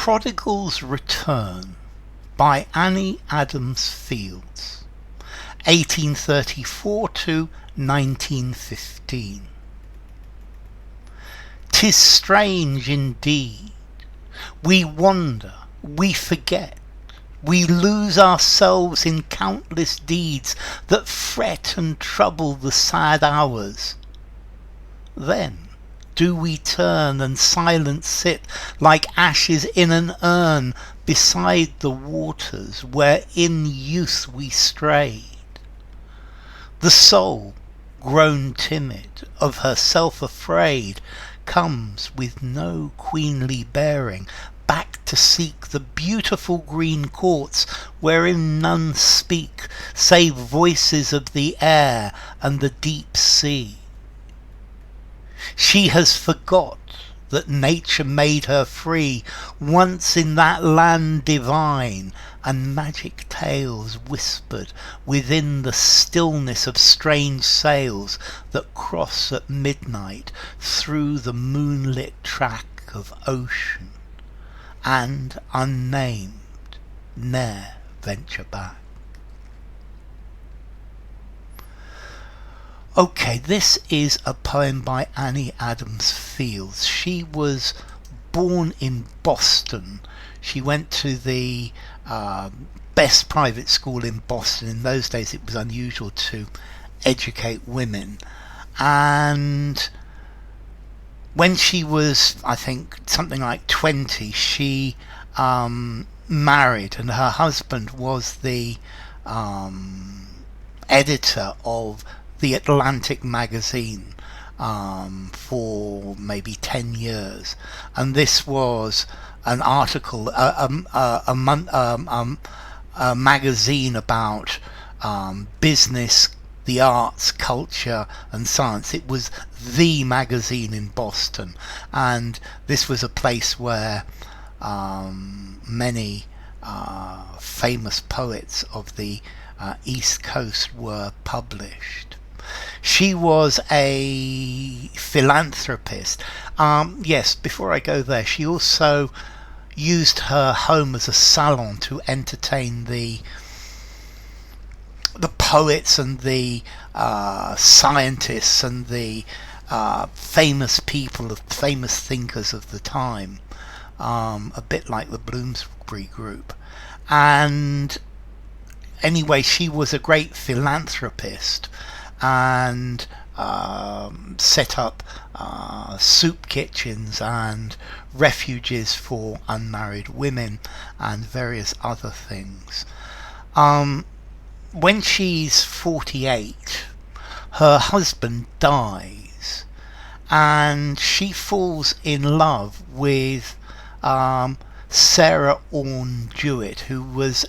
Prodigal's Return by Annie Adams Fields, 1834 to 1915. 'Tis strange indeed. We wander, we forget, we lose ourselves in countless deeds that fret and trouble the sad hours. Then do we turn and silent sit like ashes in an urn beside the waters where in youth we strayed. The soul, grown timid, of herself afraid, comes with no queenly bearing back to seek the beautiful green courts wherein none speak save voices of the air and the deep sea. She has forgot that nature made her free once in that land divine, and magic tales whispered within the stillness of strange sails that cross at midnight through the moonlit track of ocean, and unnamed ne'er venture back. Okay, this is a poem by Annie Adams Fields. She was born in Boston. She went to the best private school in Boston. In those days it was unusual to educate women. And when she was, I think, something like 20, she married, and her husband was the editor of the Atlantic magazine for maybe 10 years, and this was an article, a magazine about business, the arts, culture and science. It was the magazine in Boston, and this was a place where many famous poets of the East Coast were published. She was a philanthropist. Yes, before I go there, she also used her home as a salon to entertain the poets and the scientists and the famous people, the famous thinkers of the time, a bit like the Bloomsbury Group. And anyway, she was a great philanthropist and set up soup kitchens and refuges for unmarried women and various other things. When she's 48, her husband dies, and she falls in love with Sarah Orne Jewett, who was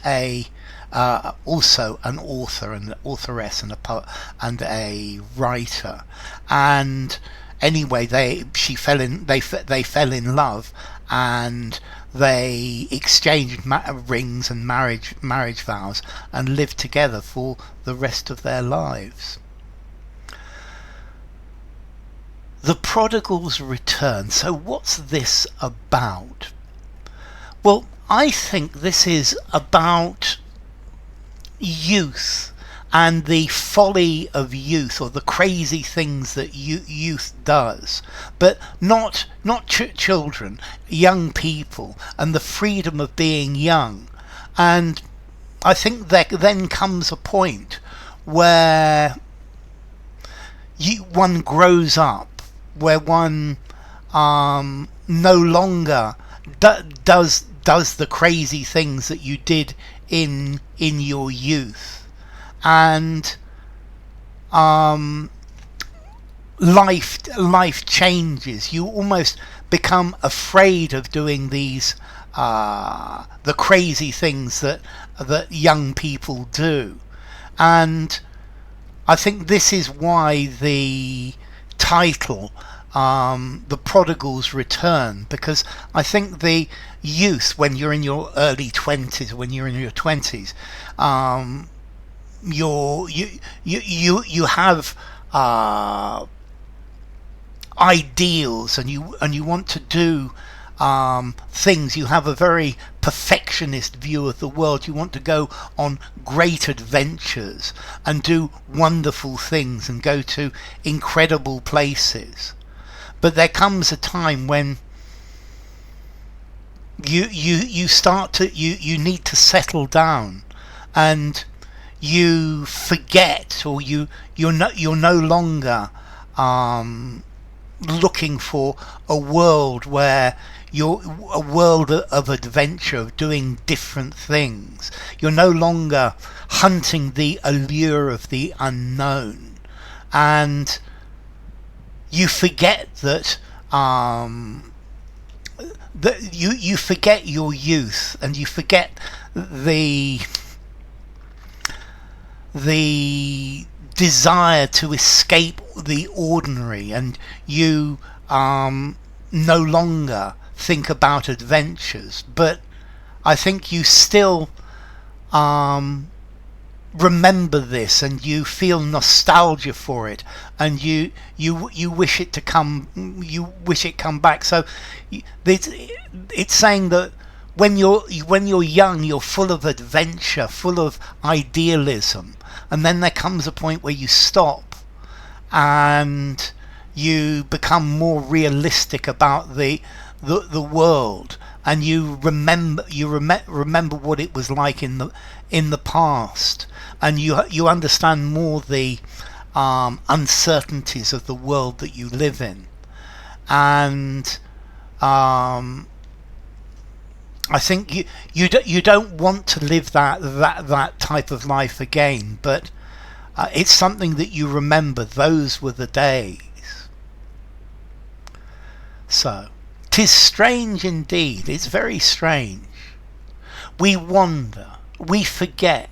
also an author and an authoress and a poet and a writer. And anyway, they fell in love, and they exchanged rings and marriage vows and lived together for the rest of their lives. The Prodigal's Return. So what's this about? Well, I think this is about youth and the folly of youth, or the crazy things that youth does, but not children, young people, and the freedom of being young. And I think there then comes a point where one grows up, where one no longer does the crazy things that you did in your youth, and life changes. You almost become afraid of doing these the crazy things that young people do. And I think this is why the title, The Prodigal's Return, because I think the youth, when you're in your early 20s, when you're in your 20s, you have ideals, and you want to do things. You have a very perfectionist view of the world. You want to go on great adventures and do wonderful things and go to incredible places. But there comes a time when you start to you need to settle down, and you forget, or you're no longer looking for a world where you're a world of adventure, of doing different things. You're no longer hunting the allure of the unknown, and you forget that you forget your youth, and you forget the desire to escape the ordinary, and you no longer think about adventures. But I think you still remember this, and you feel nostalgia for it, and you wish it to come, you wish it come back. So it's saying that when you're young, you're full of adventure, full of idealism, and then there comes a point where you stop and you become more realistic about the world, and you remember what it was like in the past, and you understand more the uncertainties of the world that you live in. And I think you don't want to live that type of life again, but it's something that you remember. Those were the days. So 'tis strange indeed, it's very strange. We wander, we forget,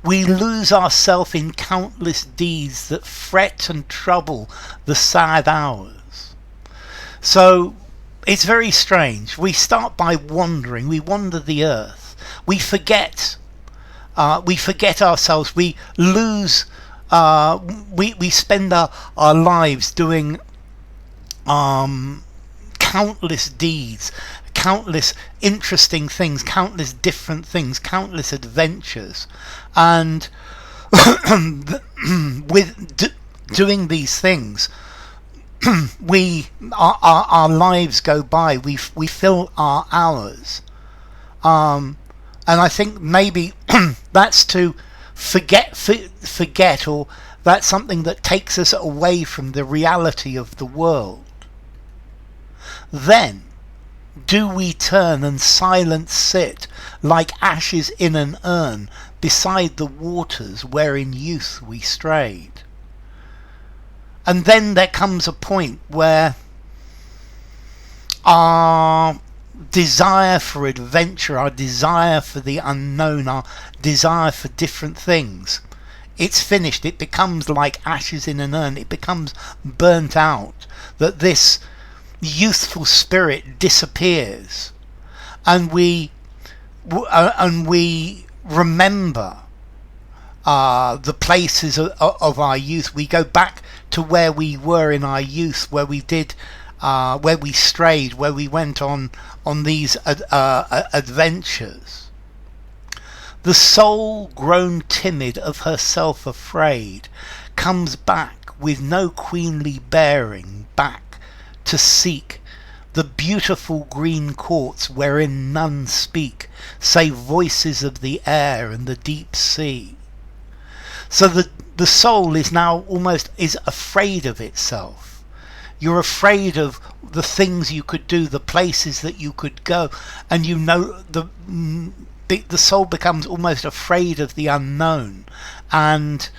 we lose ourselves in countless deeds that fret and trouble the sad hours. So it's very strange. We start by wandering, we wander the earth, we forget ourselves, we lose, we spend our lives doing countless deeds, countless interesting things, countless different things, countless adventures, and with doing these things, our lives go by. We fill our hours, and I think maybe that's to forget, or that's something that takes us away from the reality of the world. Then do we turn and silent sit like ashes in an urn beside the waters where in youth we strayed. And then there comes a point where our desire for adventure, our desire for the unknown, our desire for different things, it's finished. It becomes like ashes in an urn. It becomes burnt out. That this youthful spirit disappears, and we remember the places of our youth. We go back to where we were in our youth, where we did, where we strayed, where we went on these adventures. The soul grown timid, of herself afraid, comes back with no queenly bearing, back to seek the beautiful green courts wherein none speak, save voices of the air and the deep sea. So the soul is now is afraid of itself. You're afraid of the things you could do, the places that you could go, and you know the soul becomes almost afraid of the unknown, and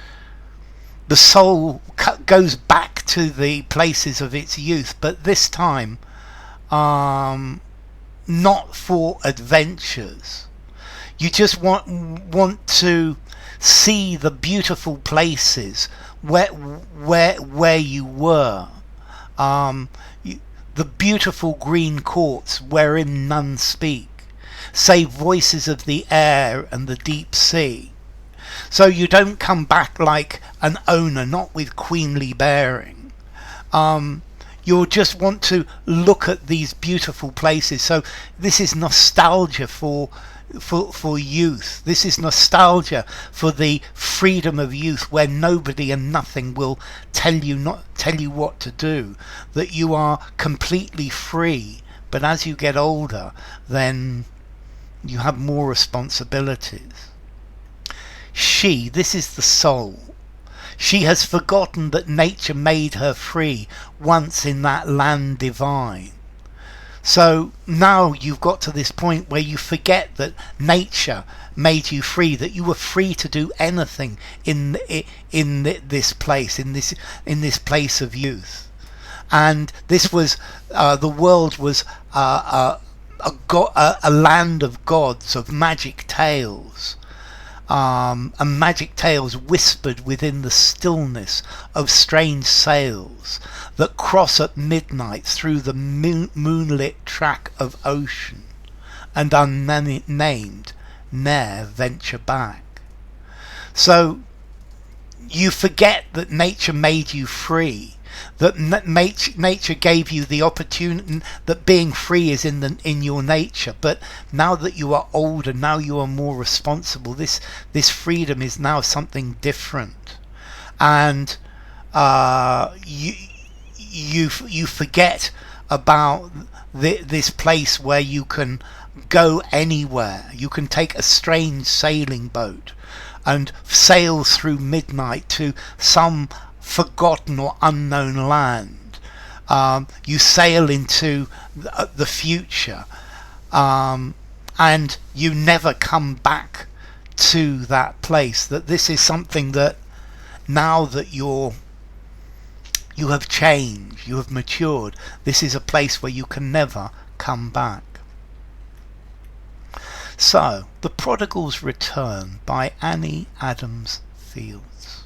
the soul goes back to the places of its youth, but this time not for adventures. You just want to see the beautiful places where you were, the beautiful green courts wherein none speak, save voices of the air and the deep sea. So you don't come back like an owner, not with queenly bearing. You'll just want to look at these beautiful places. So this is nostalgia for youth. This is nostalgia for the freedom of youth, where nobody and nothing will tell you what to do, that you are completely free. But as you get older, then you have more responsibilities. This is the soul. She has forgotten that nature made her free once in that land divine. So now you've got to this point where you forget that nature made you free, that you were free to do anything in this place, in this place of youth. And this was the world was a land of gods, of magic tales. And magic tales whispered within the stillness of strange sails that cross at midnight through the moonlit track of ocean, and unnamed ne'er venture back. So you forget that nature made you free, that nature gave you the opportunity, that being free is in your nature. But now that you are older, now you are more responsible, this freedom is now something different. And you forget about this place where you can go anywhere. You can take a strange sailing boat and sail through midnight to some forgotten or unknown land. You sail into the future, and you never come back to that place. That this is something that, now that you have changed, you have matured, this is a place where you can never come back. So, The Prodigal's Return by Annie Adams Fields.